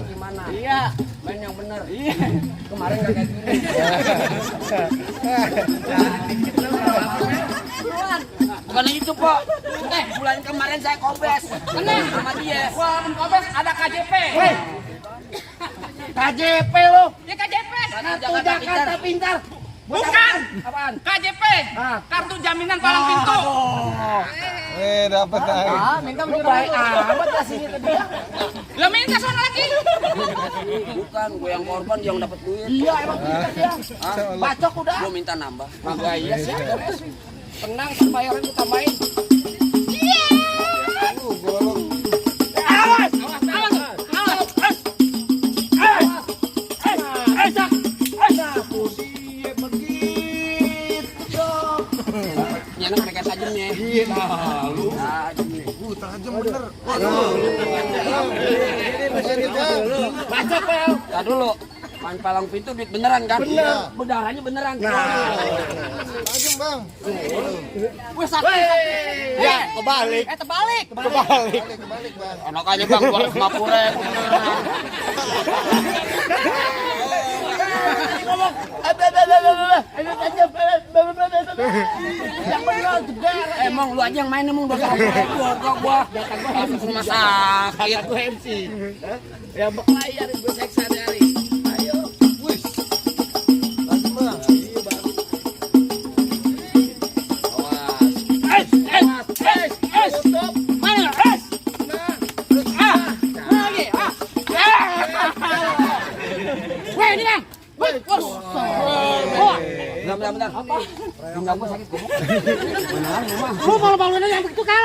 Gimana? Iya, Main yang bener. iya. Kemarin gak kayak gini. Bukan itu, Pak. Bulan kemarin saya kobes. Kena Sama dia. Wah, kobes ada KJP. KJP lo. Ya KJP. Kartu Jakarta Pintar. Bukan. Apaan? KJP. Ah. Kartu jaminan palang pintu. Dapat lagi. Minta lu baik amat kasih itu dia. Lah minta sana lagi. Bukan, gue yang korban yang dapat duit. Iya, emang kita dia. Bacok udah. Gue minta nambah. Nambah iya sih. Tenang, bayaran gue tambahin. Awas, awas, awas. Awas. Ya, mereka tajamnya. Iya, lalu. Tajamnya. Tajam bener. Bacok, Pel. Tadi dulu. Main palang pintu duit beneran kan? Bener. Bedaranya beneran. Tajam, Bang. Wih, sakit. Ya, kebalik. Terbalik. Kebalik, Bang. Enak aja Bang, 250.000. Ngomong, emang lu aja yang main emang udah gua rumah sakit gua MC. Ya bayar gua seksa dari. Ayo. Wih. Tajam, Bang. Iya, Bang. Awas. Mana? Lagi. Weh, ini Bang. Wih, Bentar. Apa? Pinggang gua sakit. Lu malu-maluin yang begitu kan?